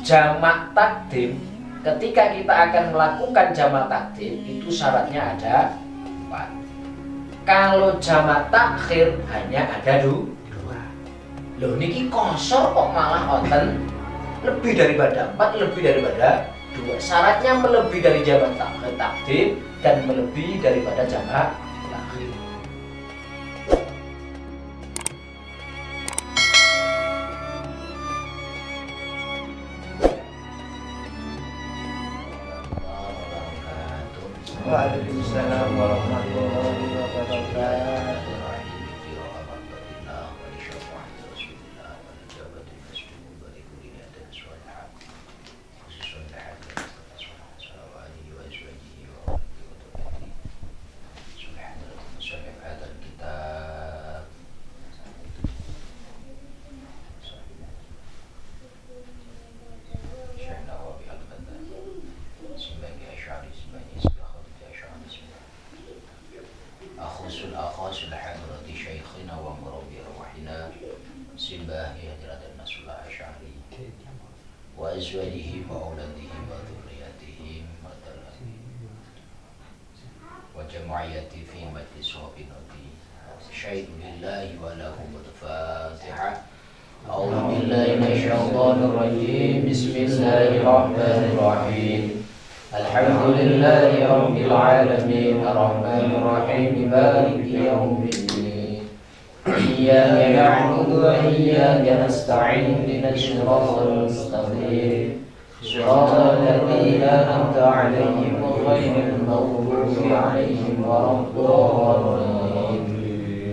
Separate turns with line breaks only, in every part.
jamak takdim, ketika kita akan melakukan jamak takdim itu syaratnya ada 4. Kalau jamak takhir hanya ada 2. Loh niki kosor kok malah wonten lebih daripada 4, lebih daripada 2. Syaratnya melebihi dari jamak takdim dan melebihi daripada jamak takhir.
Waalaikumsalam warahmatullahi wabarakatuh.
وأزواجهم وأولادهم وذرياتهم وجمعيتي في مجلس وبنبي شيء لله ولهم الفاتحة. أعوذ بالله من الشيطان الرجيم. بسم الله الرحمن الرحيم. الحمد لله رب العالمين الرحمن الرحيم مالك يوم الدين إياك نعبد وإياك نستعين اهدنا الصراط المستقيم صراط الذين أنعمت عليهم غير المغضوب عليهم ولا الضالين.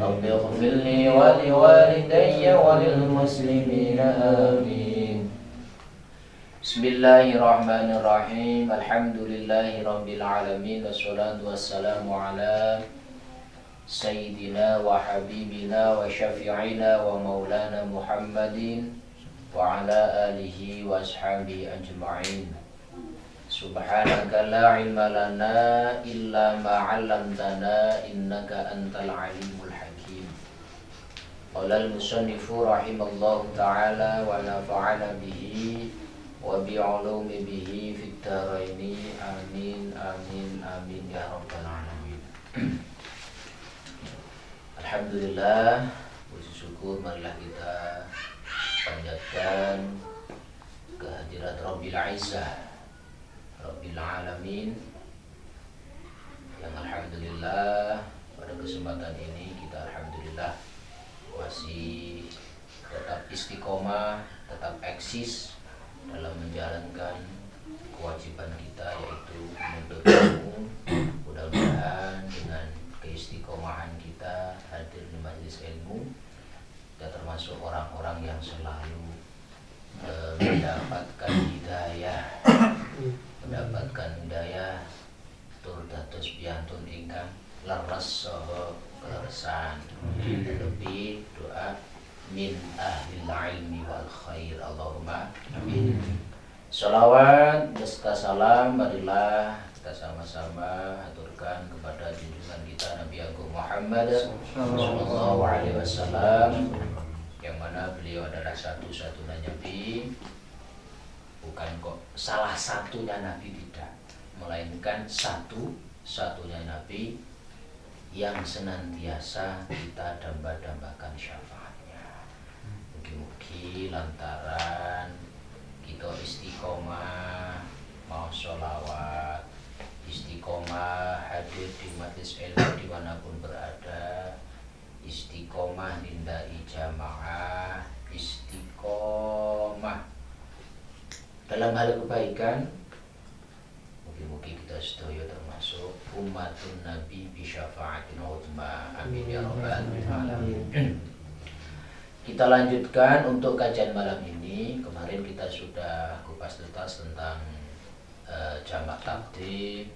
رب اغفر لي ولوالدي وللمسلمين آمين. بسم الله الرحمن الرحيم. الحمد لله رب العالمين والصلاة والسلام على سيدنا وحبيبنا وشفيعنا ومولانا محمد وعلى آله وأصحابه أجمعين. سبحانك لا علم لنا إلا ما علمتنا إنك أنت العليم الحكيم. قال المصنف رحمه الله تعالى ونفعنا به وبعلوم به في الدارين آمين آمين آمين يا رب العالمين. Alhamdulillah, puji syukur marilah kita panjatkan kehadirat Rabbil Izzah Rabbil Alamin yang alhamdulillah pada kesempatan ini kita alhamdulillah masih tetap istiqomah, tetap eksis dalam menjalankan kewajiban kita yaitu menuntut ilmu. Mudah-mudahan dengan keistiqomahan kita hadir di majelis ilmu, kita termasuk orang-orang yang selalu mendapatkan hidayah, tur dados piyantun ingkang leres saha keleresan. Lebih doa min ahlil ilmi wal khair. Allahumma amin. Shalawat beserta salam marilah kita sama-sama aturkan kepada junjungan kita Nabi Agung Muhammad sallallahu alaihi wasallam, yang mana beliau adalah satu-satunya nabi, bukan kok salah satunya nabi, tidak, melainkan satu-satunya nabi yang senantiasa kita damba-dambakan syafaatnya. Mugi-mugi lantaran kita istiqomah mau sholawat, istiqomah hadir di majelis ilmu dimanapun berada, istiqomah nindai jamaah, istiqomah dalam hal kebaikan. Mugi-mugi kita sedaya termasuk umatun Nabi bi syafaatin uzma. Amin ya rabbal alamin. Kita lanjutkan untuk kajian malam ini. Kemarin kita sudah kupas tuntas tentang jamak takdim,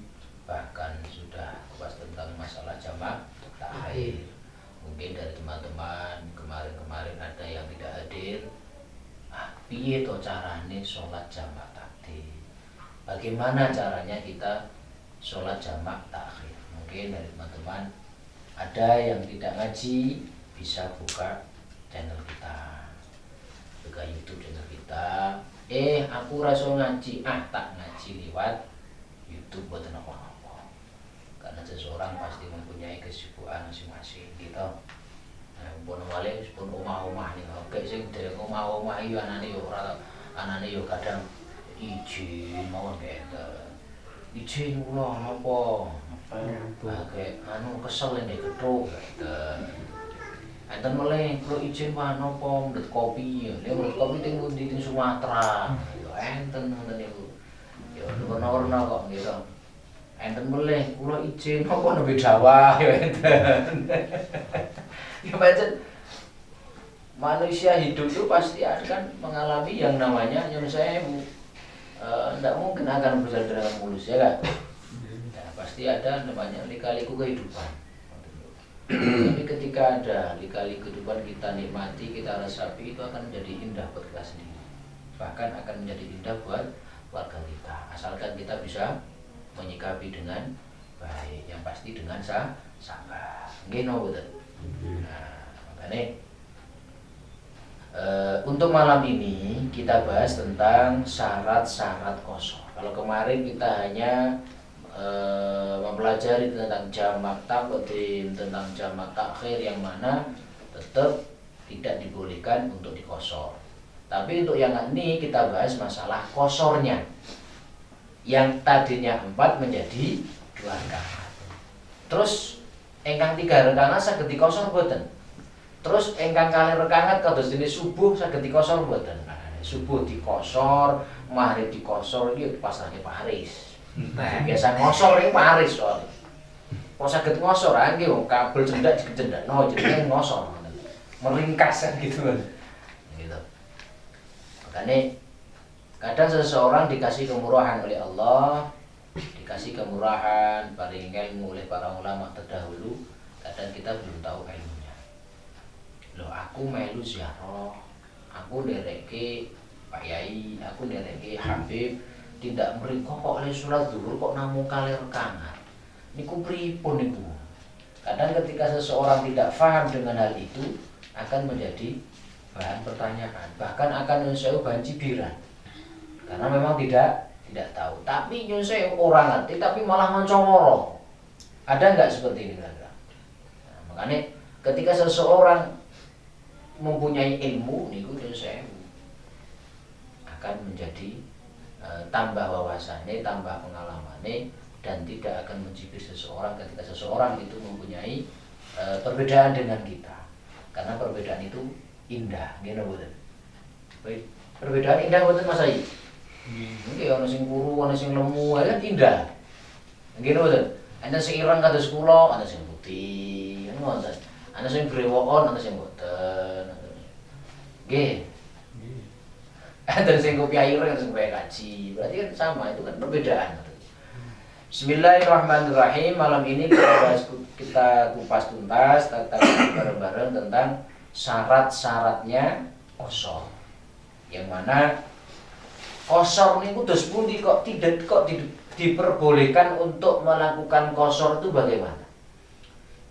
bahkan sudah kupas tentang masalah jamak takhir. Mungkin dari teman-teman kemarin ada yang tidak hadir. Piye to carane sholat jamak takdim? Bagaimana caranya kita sholat jamak takhir? Mungkin dari teman-teman ada yang tidak ngaji, bisa buka channel kita, buka YouTube channel kita, aku rasa ngaji, tak ngaji lewat YouTube boten apa-apa. Karena seseorang pasti mempunyai kesibukan masing-masing gitu. Nah, pun wale pun omah-omah nih, kayak sing dereng omah-omah iki anane yo kadang izin mawon ngeten. Izin kula napa? Kayak kesel nek kethuk ngeten. Enten meleh kula izin wae napa mlet kopi ya. Nek mlet kopi teng pundi teng Sumatera. Ya enten ngoten niku. Ya warna-warna kok gitu. Enten meleh kula izin napa nembe Jawa ya enten. Ya pancen manusia hidup itu pasti akan mengalami yang namanya nyuwun sewu. Tidak mungkin akan berjalan dengan mulus ya kan? Nah, pasti ada namanya lika-liku kehidupan. Tapi ketika ada lika-liku kehidupan kita nikmati, kita resapi, itu akan menjadi indah buat kita sendiri. Bahkan akan menjadi indah buat keluarga kita. Asalkan kita bisa menyikapi dengan baik, yang pasti dengan sabar. Nggih no betul. Nah, makanya untuk malam ini kita bahas tentang syarat-syarat qashar. Kalau kemarin kita hanya mempelajari tentang jamak taqdim, tentang jamak takhir yang mana tetap tidak dibolehkan untuk diqashar. Tapi untuk yang ini kita bahas masalah qasharnya. Yang tadinya 4 menjadi 2 rakaat. Terus ingkang 3 rakaat saged diqashar boten? Terus ingkang kalih rakaat kados dene subuh saged diqashar mboten? Nah, subuh diqashar, maghrib diqashar iki pasrahke Pak Haris. Nah, biasa ngosor iki Pak Haris soalnya. Kok saged ngosor nggih wong kabel cendak dicendakno jenenge ngosor. Meringkas kan gitu kan. Gitu. Makanya kadang seseorang dikasih kemurahan oleh Allah, dikasih kemurahan, paling ilmu oleh para ulama terdahulu, kadang kita belum tahu ilmunya. Loh, aku melu ziarah, aku ndereke Pak Yai, aku ndereke Habib, tidak mriko kok oleh sholat zuhur kok namung kalih rakaat. Niku pripun niku? Kadang ketika seseorang tidak paham dengan hal itu akan menjadi bahan pertanyaan, bahkan akan nyunseu bahan cibiran. Karena memang tidak tahu. Tapi nyunseu orang ngerti tapi malah ngoncongoro. Ada enggak seperti ini kira-kira? Nah, makanya ketika seseorang mempunyai ilmu niku sewu akan menjadi tambah wawasannya, tambah pengalamannya, dan tidak akan mencibir seseorang ketika seseorang itu mempunyai perbedaan dengan kita, karena perbedaan itu indah, gitu betul. Perbedaan indah betul Mas Ayi. Mungkin ono sing kuru, ono sing lemu, kan indah, gitu betul. Ada sing ireng kados kula, ada sing putih, ngoten. Ana sing brewokon, ana sing boten. Nggih. Ada sing kopi air, ada sing kopi kaji. Berarti kan sama, itu kan perbedaan. Bismillahirrahmanirrahim. Malam ini kita kupas tuntas bareng-bareng tentang syarat-syaratnya qashar. Yang mana qashar niku dos pundi kok diperbolehkan untuk melakukan qashar itu bagaimana?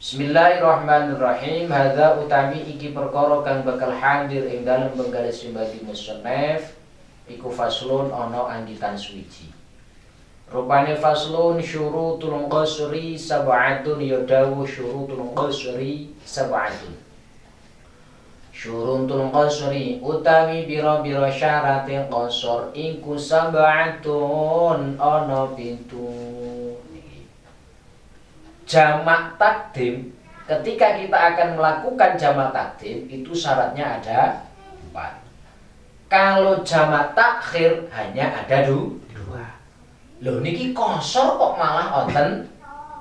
Bismillahirrahmanirrahim. Hadza utami iki perkara kang bakal hadir ing dalem benggal simbadi musannaf iku faslun ana anggitan suwiji. Rupane faslun syurutul qasri sab'atun yadawu syurutul qasri sab'atun. Syurutul qasri utami bira-bira syarating qasar iku sab'atun ana pintu. Jamak takdim, ketika kita akan melakukan jamak takdim itu syaratnya ada 4. Kalau jamak takhir hanya ada 2. Loh niki qashar kok malah wonten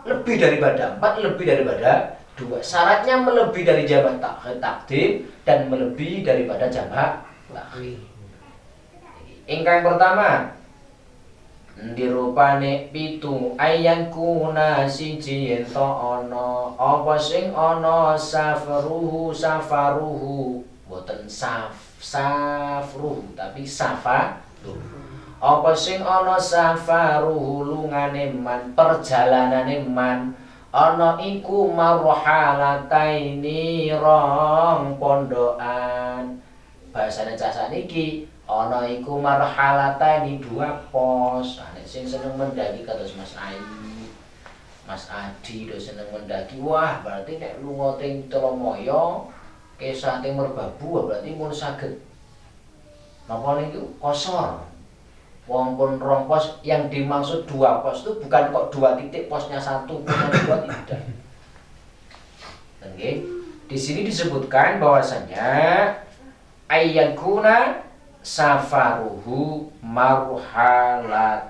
lebih daripada 4, lebih daripada 2. Syaratnya melebihi dari jamak takdim dan melebihi daripada jamak takhir. Ingkang pertama dirupane 7 ayang kuna siji ento ana apa sing ana safaruhu boten safruhu tapi safaruhu. Apa sing ana safaruhu lungane man, perjalanane man, ana iku marhalataini rong pondokan. Bahasane cah sakniki ana iku marhalatani 2 pos. Nek sing seneng mendaki kados Mas Mas Adi do seneng mendaki, wah berarti nek lunga teng Tromaya kesah teng Merbabu berarti mun saged napa niku kosor. Wong pun 2 pos, yang dimaksud 2 pos itu bukan kok 2 titik posnya 1 posnya 2 tidak. Nggih. Di sini disebutkan bahwasanya ayyakuna safaruhu marhalatain.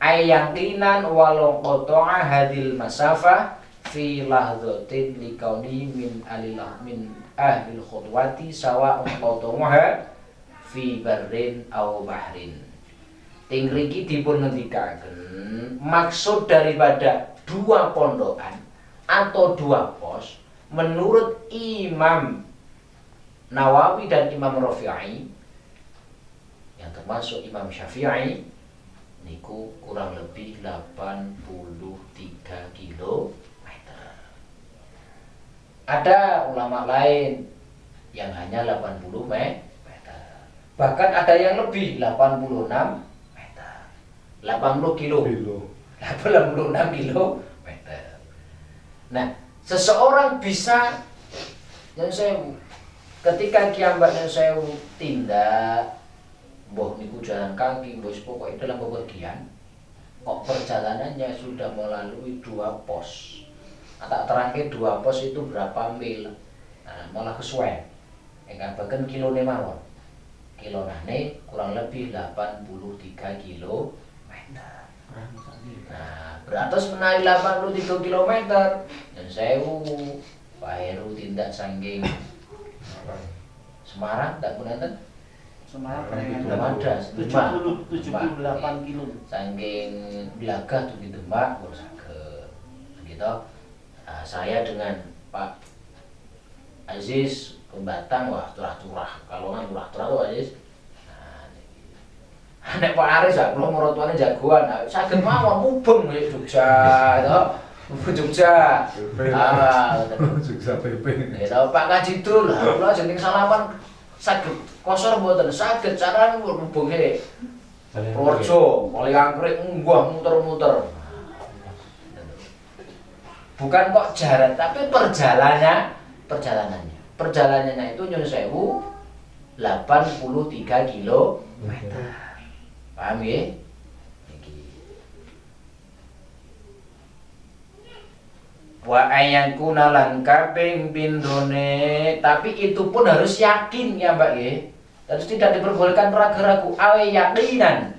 Ayakinan walau qata'a hadil masafah fi lahzatin likauni min ahlil khutwati sawa'un qata'uha fi barrin aw bahrin. Ting riki dipun ngendikaken maksud daripada 2 pondokan atau 2 pos menurut Imam Nawawi dan Imam Rafi'i yang termasuk Imam Syafi'i niku kurang lebih 83 km. Ada ulama lain yang hanya 80 meter. Bahkan ada yang lebih 86 meter. 80 kilo. 86 kilometer. Nah, seseorang bisa yang saya ketika kiambaknya saya tindak mbah niku jalan kaki, mbah pokoknya dalam bepergian kok perjalanannya sudah melalui 2 pos. Tak terakhir 2 pos itu berapa mil. Nah, malah kesuwen. Engkang bagen kilone mawon. Kilonane kurang lebih 83 km. Nah, beratus menawi 83 km dan sewu Pak Heru tindak sangging Semarang tak punten
Semarang
belum ada
78 kilo.
Saking Blagah tuh di Demak baru saged. Gitu. Nah, saya dengan Pak Aziz ke Batang, wah turah-turah. Kalongan turah-turah tuh Aziz. Nah, nek Pak Aris ya kula maratuane jagoan. Nah, saged mawon mubeng nek Jogja to. Jogja.
Jogja PP.
Ya Pak Kajidul, kula jeneng salaman saged kosor mboten saged saran hubunge Purworejo, Poliangkrik munggah muter-muter. Bukan kok jaran tapi perjalanannya. Perjalanannya itu nyun sewu 83 km. Paham ya? Wa ayakuna lan kaping pindhone, tapi itu pun harus yakin ya Mbak ya. Harus tidak diperbolehkan ragu-ragu, awe yakinan.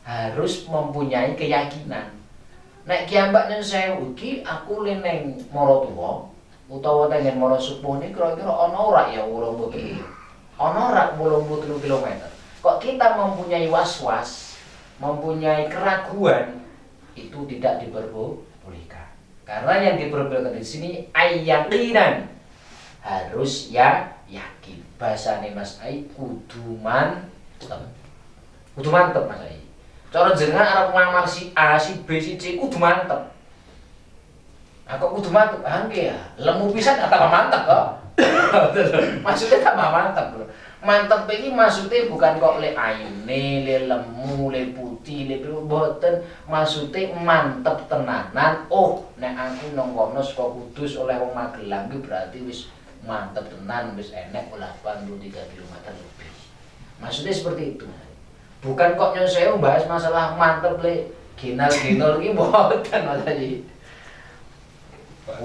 Harus mempunyai keyakinan. Nek ki Mbak yen sewu iki aku leneng Maratuwa utawa tengen Mara Supuh niki kira-kira ana ora ya 80 km. Ana ora 83 km. Kok kita mempunyai was-was, mempunyai keraguan, itu tidak diperbolehkan. Karena yang diperbolehkan di sini ayakinan, harus ya yakin. Bahasane Mas Ai kudu mantep. Kudu mantep Mas Ai. Cara jenengan arep ngamar si A, si B, si C kudu mantep. Nah kok kudu mantep? Nggih ya, lemu pisan tambah mantep kok. Maksudnya tambah mantep lho. Mantep iki maksudnya bukan kok le ayune, le lemu, le putih, le mboten. Maksudnya mantep tenanan. Oh, nek aku nang kono saka Kudus oleh wong Magelang iki berarti wis mantep tenan, wis enek 83 km lebih. Maksudnya seperti itu. Bukan kok nyon sewu bahas masalah mantep le ginal-ginal iki mboten Mas Haji.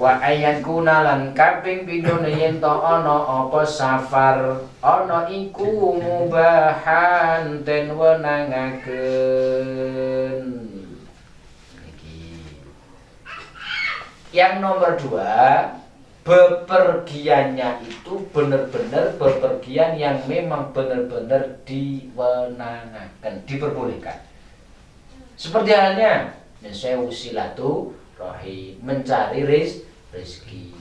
Wa ayakuna lan kaping pindhone yen to ana apa safar ana iku mubahan ten wenangaken. Yang nomor 2, bepergiannya itu benar-benar bepergian yang memang benar-benar diwenangaken, diperbolehkan. Seperti halnya sewu silaturahim, mencari rezeki,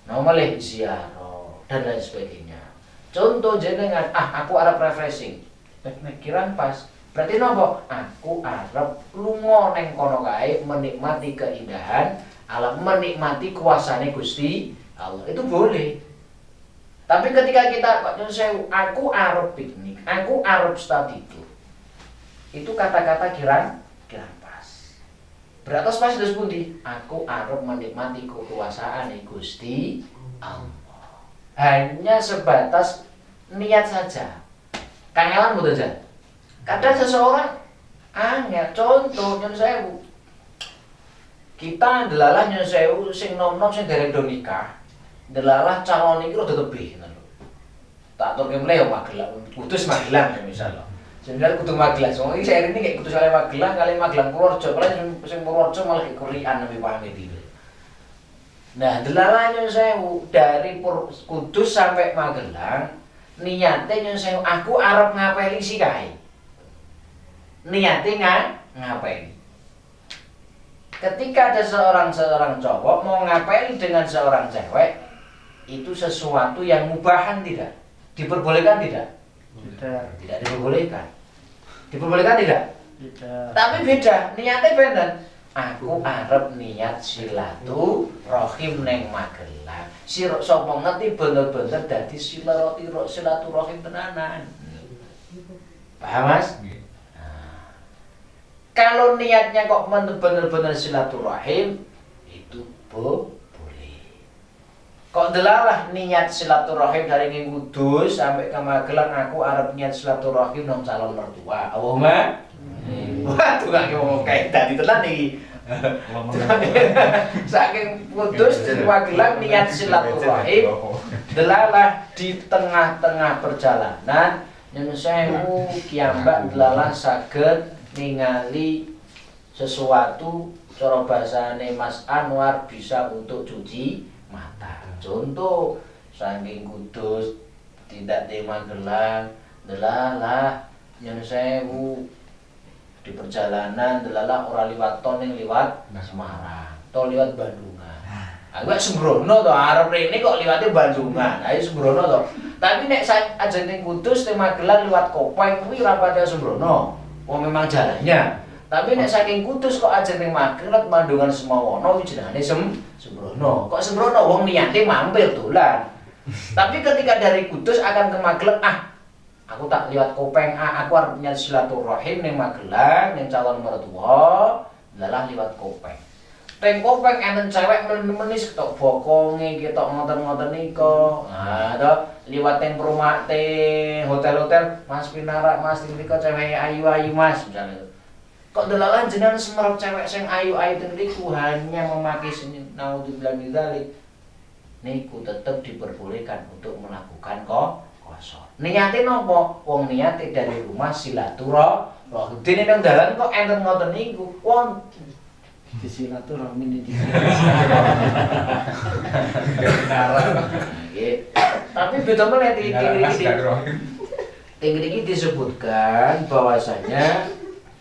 nomalih ziarah dan lain sebagainya. Contoh jenengan, aku arep refreshing, pemikiran pas. Berarti nopo? Aku arep lunga neng kono kae menikmati keindahan alam, menikmati kuasane Gusti Allah. Itu boleh. Tapi ketika kita kok nyun sewu, aku arep piknik, aku arep study tour. Itu kata-kata kirang pas. Beratas pas terus pundi? Aku arep menikmati kekuasaan Gusti Allah. Hanya sebatas niat saja. Kangelan mboten jan. Kadang seseorang angel contoh nyun sewu. Kita ndelalah nyun sewu sing nom-nom sing dereng do nikah. Ndelalah calon iki rada tebih ngono lho. Tak aturke mleh yo Magelang, Kudus Magelang misal. Jenengan kudu Magelang. Wong iki saiki iki Kudus kali Magelang Purworejo. Kalian sing Purworejo malah kekurian nembe pamit iki. Nah, ndelalah nyun sewu dari Kudus sampai Magelang, niate nyun sewu aku arep ngapeli si kae. Niate ngapeli. Ketika ada seorang cowok mau ngapeli dengan seorang cewek, itu sesuatu yang mubahan tidak? Diperbolehkan tidak? Tidak diperbolehkan. Diperbolehkan tidak?
Tidak.
Tapi beda, niatnya beda. Aku arep niat silaturahim neng Magelang. Sapa ngerti bener-bener dadi silaturahim tenanan. Paham Mas? Nah, kalau niatnya kok bener-bener silaturahim itu boleh. Kok delalah niat silaturahim dari Kudus sampai ke Magelang, aku arep niat silaturahim nang calon mertua. Allahumma. Waduh gak ngomong kayak tadi tenan iki. Saking Kudus ke Magelang niat silaturahim. Delalah di tengah-tengah perjalanan nyun sewu kiambak delalah saged ningali sesuatu cara bahasane Mas Anwar bisa untuk cuci mata. Contoh saking Kudus tidak di Magelang, delalah nyun sewu di perjalanan delalah ora liwat tol ning liwat Semarang, tol liwat Bandungan. Aku sembrono to arep rene kok liwate Bandungan. Ayo sembrono to. Tapi nek aja ning Kudus ning Magelang liwat Kopeng kuwi ora pati sembrono. Wong memang jalannya. Tapi nek saking Kudus kok aja ning Magelang Bandungan Semawono kuwi jenenge sembrono. Kok sembrono wong niate mampir dolan. Tapi ketika dari Kudus akan ke Magelang, aku tak liwat Kopeng, aku arep nyat silaturahim ning Magelang, ning calon mertua, lalah liwat Kopeng. Teng Kopeng enten cewek menis ketok bokonge, ketok ngoten-ngoten nika. Nah, to liwat teng perumahan teng hotel-hotel, Mas Pinarak, Mas nika cewek ayu-ayu Mas, misalnya. Kok delalah jenengan semerap cewek sing ayu-ayu teng niku hanya memakai naudzubillah min dzalik. Niku tetap diperbolehkan untuk melakukan kosor. Niate napa? Wong niate dari rumah silaturahim. Dene nang dalan kok enten ngoten niku. Wong
Di silaturahmi ini di
tapi beda meneh iki disebutkan bahwasanya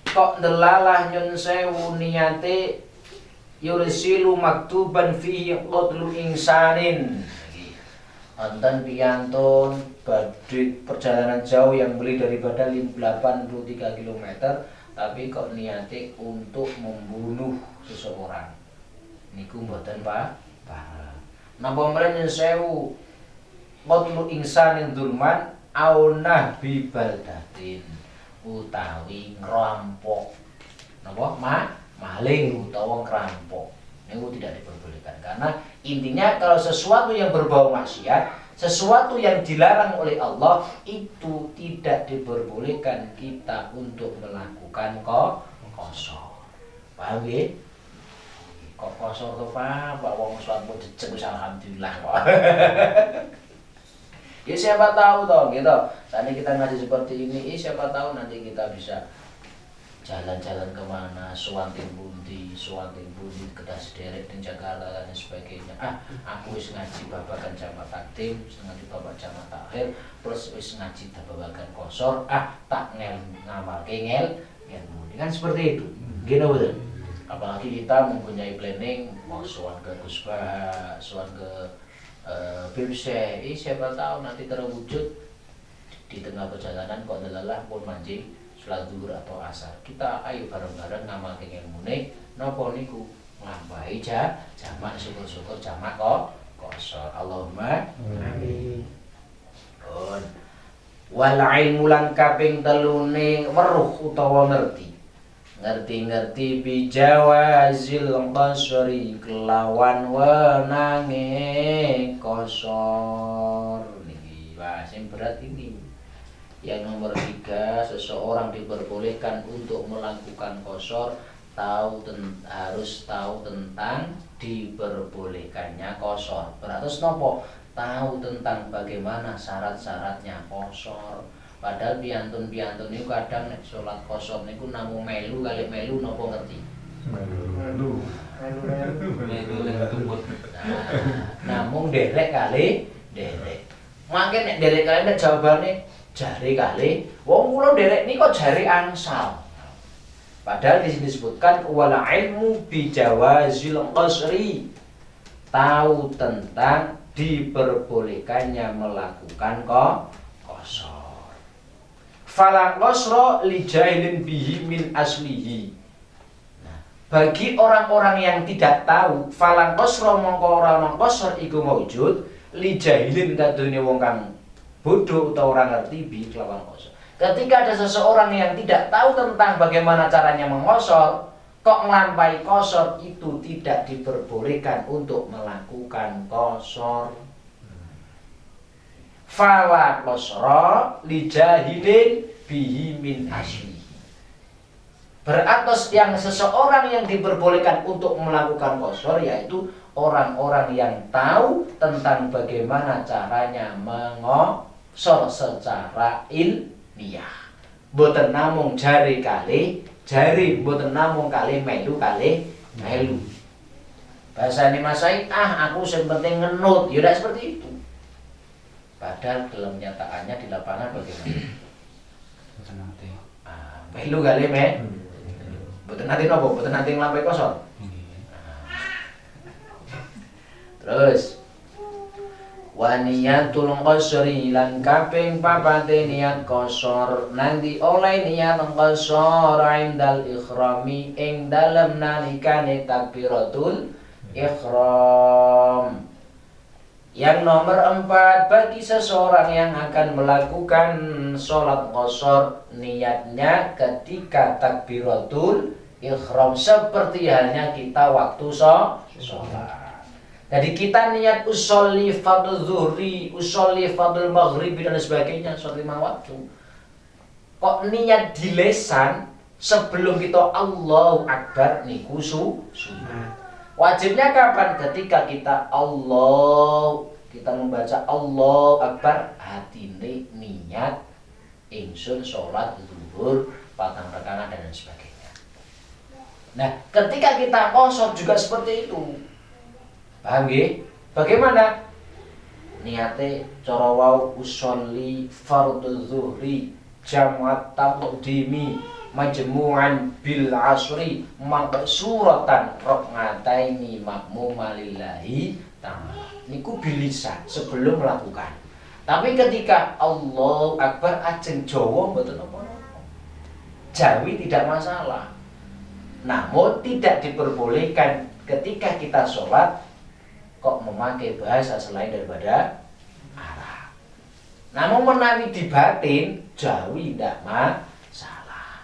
kok ndelalah nyun sewu niate yursilu maktuban fihi qatlu insanin. Wonten piyantun badhe perjalanan jauh yang beli daripada 83 km, tapi kok niate untuk membunuh seseorang. Niku mboten pahala. Napa mrene sewu qatlu insanin dzulman aunah bi baldatin utawi ngrampok. Napa? Maling utawa ngerampok. Niku tidak diperbolehkan karena intinya kalau sesuatu yang berbau maksiat, sesuatu yang dilarang oleh Allah itu tidak diperbolehkan kita untuk melakukan kosor. Paham nggih? Kok kosor to Pak? Wong suatu jejeg wis alhamdulillah kok. Ya siapa tahu toh gitu. Tadi kita ngaji seperti ini, siapa tahu nanti kita bisa jalan-jalan kemana, suwanting bundi, kedah sederek di Jakarta dan sebagainya. Aku wis ngaji babagan jamak takdim, ngaji babak jamak takhir, plus wis ngaji babagan kosor, tak ngamalke ngel bundi. Kan seperti itu. Gini betul. Apalagi kita mempunyai planning mau suwan ke Gusbah, suwan ke BMC, siapa tahu nanti terwujud di tengah perjalanan kok delalah pun mancing sholat zuhur atau asar. Kita ayo bareng-bareng ngamalke ilmune napa niku nglampahi jamak syukur-syukur jamak kosor. Allahumma amin. Wal ilmu lan kaping telune weruh utawa ngerti. Ngerti-ngerti bijawazil qasri kelawan wenange qasar. Niki wah sing berat ini. Yang nomor 3, seseorang diperbolehkan untuk melakukan qasar harus tahu tentang diperbolehkannya qasar. Berarti nopo? Tahu tentang bagaimana syarat-syaratnya qasar. Padahal piantun-piantun niku kadang nek salat qasar niku namung melu kali melu napa ngerti?
Melu.
Namung derek kali derek. Mangke nek derek kali nek jawabane jare kali, wong kula derek niku jare angsal. Padahal di sini disebutkan wala ilmu bijawazil qasri. Tahu tentang diperbolehkannya melakukan qasar. Fala qasra li jahilin bihi min aslihi. Nah, bagi orang-orang yang tidak tahu, fala qasra mongko ora ana qasar iku maujud li jahilin kadune wong kang bodoh atau orang ngerti bi kelawan qasar. Ketika ada seseorang yang tidak tahu tentang bagaimana caranya mengqasar, kok nglampahi qasar, itu tidak diperbolehkan untuk melakukan qasar. Fala qasra li jahilin bihi min asli. Beratas yang seseorang yang diperbolehkan untuk melakukan qasar yaitu orang-orang yang tahu tentang bagaimana caranya mengqasar secara ilmiah. Mboten namung jari mboten namung kali melu. Bahasane Mas Said, aku sing penting ngenut, ya ndak seperti itu. Padahal dalam nyataannya di lapangan bagaimana? Melu kali mboten nanti napa? Mboten nanti nglampahi qasar. Terus wa niyatul qasri lan kaping 4 niat qasar nanti oleh niat qasar indal ikhrami ing dalem nalikane takbiratul ihram. Yang nomor 4, bagi seseorang yang akan melakukan sholat qasar niatnya ketika takbiratul ihram seperti halnya kita waktu sholat. Jadi kita niat usolli fardhu zuhri, usolli fardhu maghribi dan sebagainya, sholat 5 waktu. Kok niat di lisan sebelum kita Allahu Akbar niku sunnah. Wajibnya kapan? Ketika kita membaca Allahu Akbar, hatine niat ingsun sholat zuhur 4 rakaat dan sebagainya. Nah, ketika kita qasar juga seperti itu. Paham nggih? Bagaimana? Niate cara wau usolli fardhu zuhri jam'at taqdimi majmu'an bil asri maqsuratan raq'ataini makmuma lillahi ta'ala. Niku bilisan sebelum melakukan. Tapi ketika Allahu Akbar ajeng Jawa mboten apa-apa. Jawi tidak masalah. Namun tidak diperbolehkan ketika kita sholat kok memakai bahasa selain daripada Arab. Namun menawi di batin Jawi tidak masalah.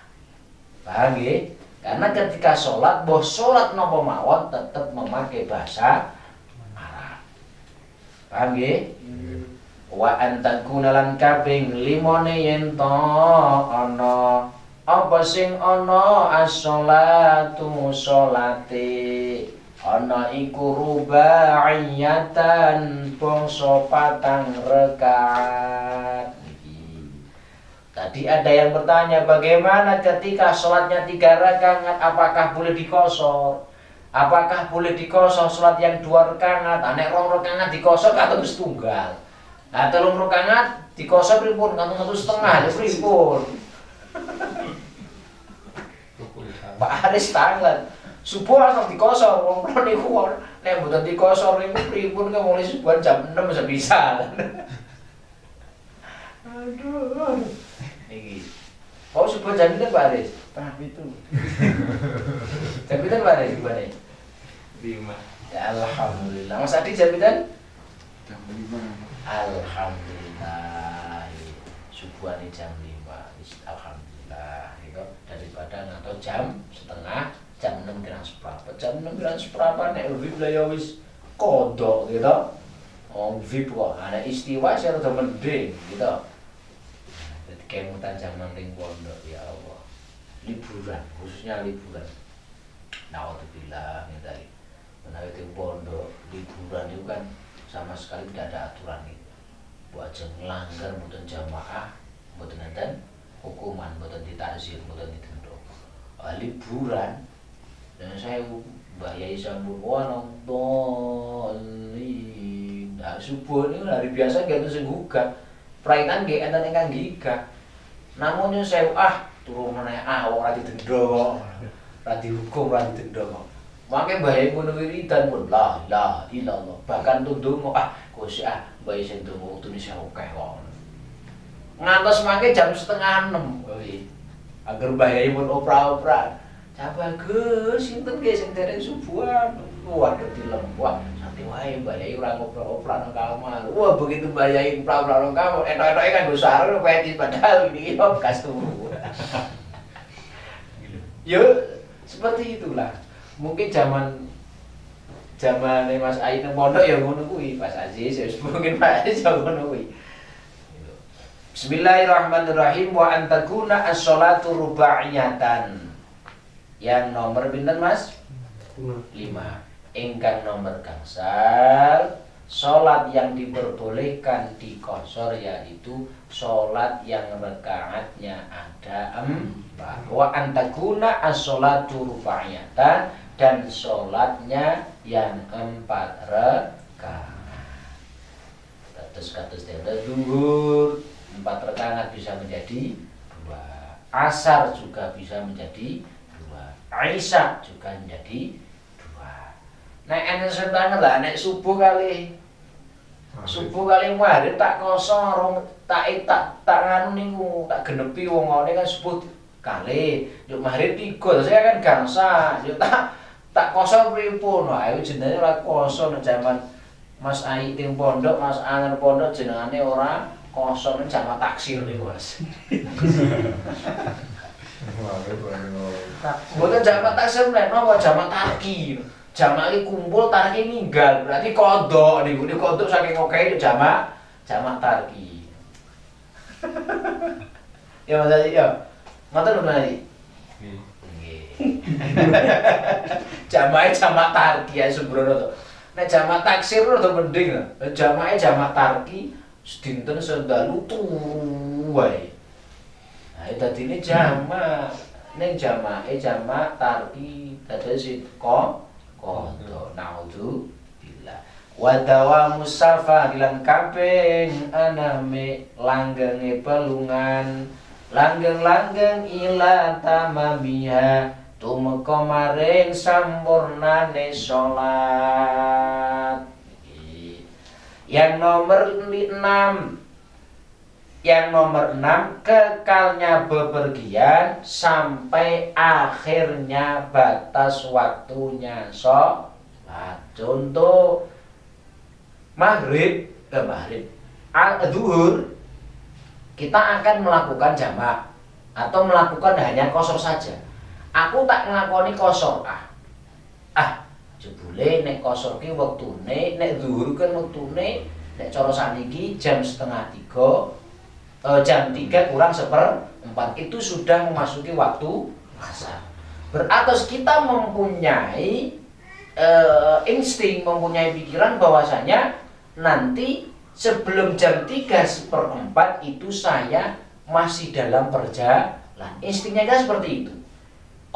Paham nggih? Karena ketika sholat, sholat napa mawon tetap memakai bahasa Arab. Paham nggih? Wa antakuna lan kaping 5 yen to ana apa sing ana as-sholatu sholate ana iku rubaiyatan bangsa 4 rakaat. Tadi ada yang bertanya bagaimana ketika sholatnya 3 rakaat apakah boleh dikosor? Apakah boleh dikosor sholat yang 2 rakaat? Nek 2 rakaat dikosor katon setunggal. Nah 3 rakaat dikosor pripun? Katon 1,5 ya pripun? Pak Aris tangan subuh anak dikosor, wong kula niku nek mboten dikosor niku pripun ke mulai subuhan jam 6 bisa. Aduh. Niki. Oh subuh jam 7 Pak Aris?
Tah itu.
Jam 7 Pak Aris gimana? 5. Ya alhamdulillah. Mas Adi jam 7?
Jam 5.
Alhamdulillah. subuhane jam 5 alhamdulillah gitu, daripada ngantos jam 6 kurang seperempat. Jam 6 kurang seperempat nek VIP lah ya wis kodok gitu. Oh VIP kok ana istiwa sing rada mending gitu. Jadi kemutan jam 6 ning pondok ya Allah. Liburan, khususnya liburan. Naudzubillah min dzalik. Menawi di pondok liburan itu kan sama sekali tidak ada aturan itu. Buat aja nglanggar mboten jamaah, mboten enten hukuman, mboten ditakzir, mboten didenda. Liburan dan saya Mbak Yai sambut nonton nah subuh ini hari biasa nggak tuh gugat perainan nggak enten ingkang gigah namun yang saya turun meneh wong ra didenda kok ra dihukum ra didenda kok mangke Mbah Yai ngono wiridan pun la ilaha illallah bahkan tuh ndonga Gusti Mbah Yai sing ndonga wektune sing akeh kok ngantos mangke jam 5:30 kuwi agar Mbah Yai pun opera-opera Coba Gus, sinten nggih sing dereng subuhan. Wah, dilem. Wah, santai wae Mbak Yai ora ngoprek-oprek nang kamar. Wah, begitu Mbak Yai ngoprek-oprek nang kamar, etok-etoke kan Gus Sarul peti padahal ini yo bekas turu. Yo, seperti itulah. Mungkin zaman Mas Ai nang pondok ya ngono kuwi, Mas Aziz, ya mungkin Pak Aziz ya ngono kuwi. Bismillahirrahmanirrahim wa antakuna as-sholatu rubaiyatan. Yang nomor pinten Mas? 5. Ingkang nomor gangsal salat yang diperbolehkan dikosor yaitu salat yang rakaatnya ada 4. Wa antakuna as-sholatu rubaiyatan dan salatnya yang 4 rakaat. Kados zuhur 4 rakaat bisa menjadi 2. Asar juga bisa menjadi 2. Isya juga menjadi 2. Nek enten setangan lah nek subuh kali maghrib tak kosong tak nganu niku tak genepi wong ngene kan subuh kali yo maghrib 3 saya kan gangsa yo tak kosong pripun wae jenenge ora kosong jaman Mas Ai ting pondok Mas Anger pondok jenengane ora kosong jaman taksir niku Mas. Mboten jamak taksir nek napa jamak tarki. Jamak iki kumpul tarki ninggal. Berarti kodok niku. Niku kodok saking okehe jamak tarki. Ya Mas Haji ya. Ngoten lho Mas Haji. Nggih. Jamake jamak tarki ya sembrono to. Nek jamak taksir rada mending. Jamake jamak tarki sedinten sendalu turu wae. Nah, dadine jamak ning jamake jamak tarki dados kodho naudzubillah wa dawamu safa lan kaping aname langgenge pelungan langgeng-langgeng ila tamamiha tumeka maring sampurnane salat. Yang nomor 6 kekalnya bepergian sampai akhirnya batas waktunya sholat. Contoh zuhur kita akan melakukan jamak atau melakukan hanya kosor saja. Aku tak nglakoni kosor jebule nek kosor ki wektune nek zuhur kan wektune nek cara saniki jam 2:30 jam 3 kurang 1/4 itu sudah memasuki waktu asar. Berarti kita mempunyai insting, mempunyai pikiran bahwasanya nanti sebelum jam 3/4 itu saya masih dalam perjalanan. Instingnya kan seperti itu.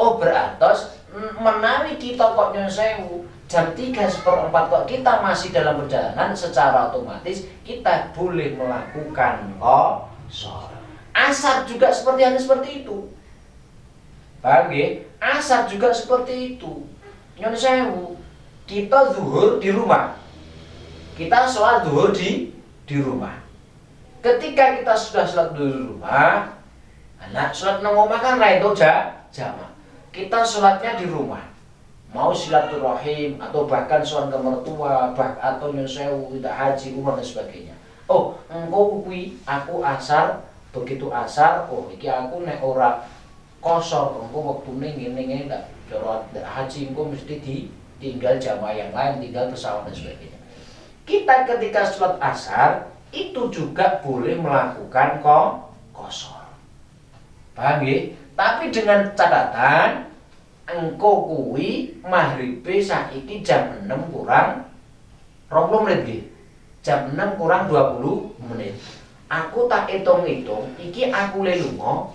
Oh berarti menawi kita kok nyon sewu jam 3/4 kok kita masih dalam perjalanan, secara otomatis kita boleh melakukan sholat. Asar juga seperti itu. Paham nggih? Asar juga seperti itu. Nyon sewu, kita zuhur di rumah. Kita sholat zuhur di rumah. Ketika kita sudah sholat di rumah, anak sholat nang omah kan ra entuk jamak. Kita sholatnya di rumah. Mau silaturahim atau bahkan sowan ke mertua, atau nyon sewu, tidak haji, umrah dan sebagainya. Oh, engko kuwi aku asar begitu asar, oh iki aku nek ora kosor engko wektune ngene-ngene tak cara haji engko mesti ditinggal jamaah yang lain, tinggal pesawat dan sebagainya. Kita ketika sholat asar itu juga boleh melakukan kosor. Paham ya? Tapi dengan catatan engko kuwi maghribe saiki jam 6 kurang 20 menit nggih. Jam 6 kurang 20 menit. Aku tak hitung-hitung iki aku le lunga.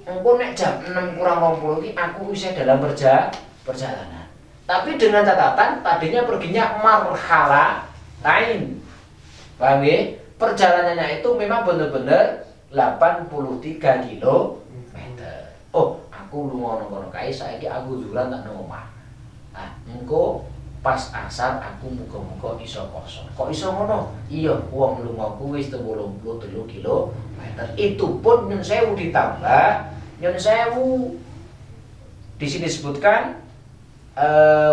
Engko nek jam 6 kurang 20 iki aku wis dalam perjalanan. Tapi dengan catatan tadinya perginya marhala lain. Paham ya? Perjalanannya itu memang benar-benar 83 km. Oh, aku lunga nang kono kae saiki aku zuhuran tak nang omah. Nah, engko pas asar aku muga-muga iso kosor. Kok iso ngono? Iya, wong lungaku wis 83 km. Itu pun nyun sewu ditambah nyun sewu di sini disebutkan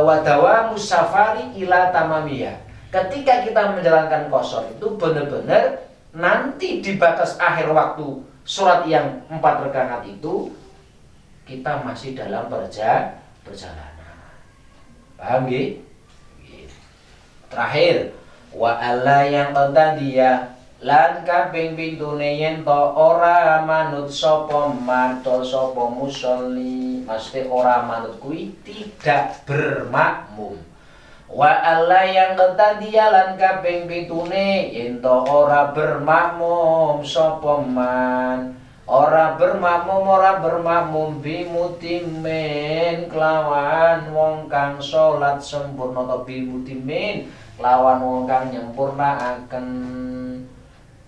wadawa musafari ila tamamiyah. Ketika kita menjalankan kosor itu benar-benar nanti di batas akhir waktu sholat yang 4 rakaat itu kita masih dalam perjalanan. Paham nggih? Terakhir, wa alla yang dia lan kaping pintune yen to ora manut sapa man to sapa musolli, mesti ora manut kuwi tidak bermakmum. Wa alla yang dia lan kaping pintune yen to ora bermakmum sapa man ora bermakmum bimutimin kelawan wong kang salat sempurna atau bimutimin kelawan wong kang nyempurnaaken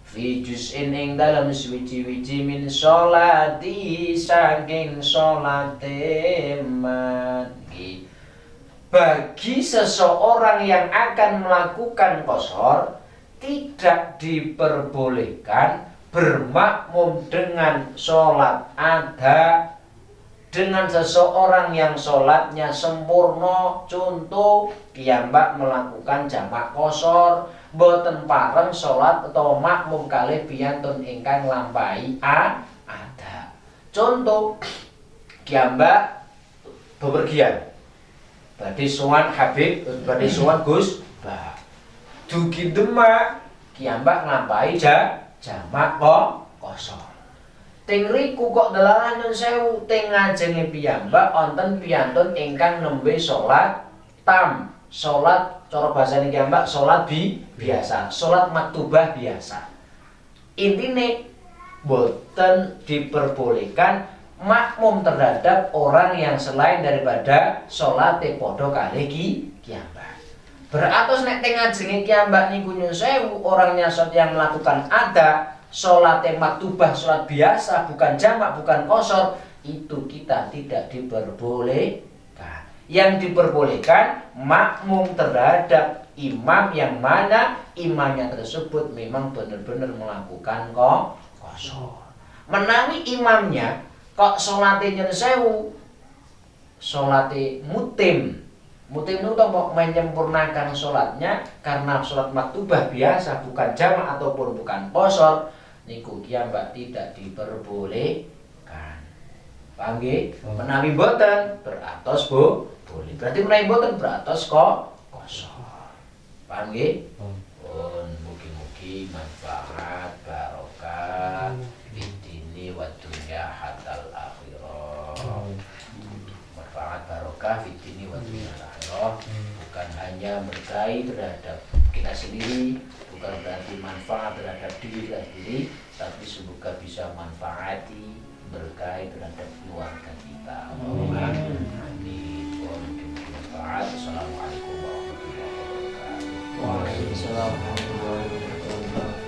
fi juz'in ing dalem suwiji-wiji min sholati saking sholate man. Bagi seseorang yang akan melakukan qashar tidak diperbolehkan bermakmum dengan sholat ada dengan seseorang yang sholatnya sempurna. Contoh, piyambak melakukan jamak qashar boten pareng sholat atau makmum kalih piyantun ingkang nglampahi ada. Contoh, piyambak bepergian badhe sowan Habib, badhe sowan Gus Bah. Dugi Demak piyambak nglampahi jamak qashar. Teng riku kok dalalan nyun sewu teng ngajenge piyambak wonten piyantun ingkang nembe salat tam, salat cara basane piyambak salat biasa, salat maktubah biasa. Intine boten diperbolehkan makmum terhadap orang yang selain daripada salate padha kalih piyambak. Beratus nek teng ngajenge piyambak niku nyun sewu orangnya yang melakukan ada sholat maktubah, sholat biasa, bukan jamak, bukan qashar, itu kita tidak diperbolehkan. Yang diperbolehkan makmum terhadap imam yang mana imamnya tersebut memang benar-benar melakukan qashar. Menawi imamnya kok sholatnya nyun sewu sholate mutim itu mau menyempurnakan sholatnya karena sholat maktubah biasa bukan jamak ataupun bukan qashar, niku piyambak tidak diperbolehkan. Paham nggih? Menawi boten beratos boleh. Berarti menawi boten beratos qashar. Paham nggih? Mugi-mugi manfaat barokah fid-dini wad dunya hatal akhirah. Manfaat barokah fid-dini wad dunya bukan hanya berkahi terhadap kita sendiri, bukan berarti manfaat terhadap diri kita sendiri, tapi semoga bisa manfaati berkahi terhadap keluarga kita. Amin. Manfaat. Assalamualaikum warahmatullahi wabarakatuh.
Waalaikumsalam warahmatullahi wabarakatuh.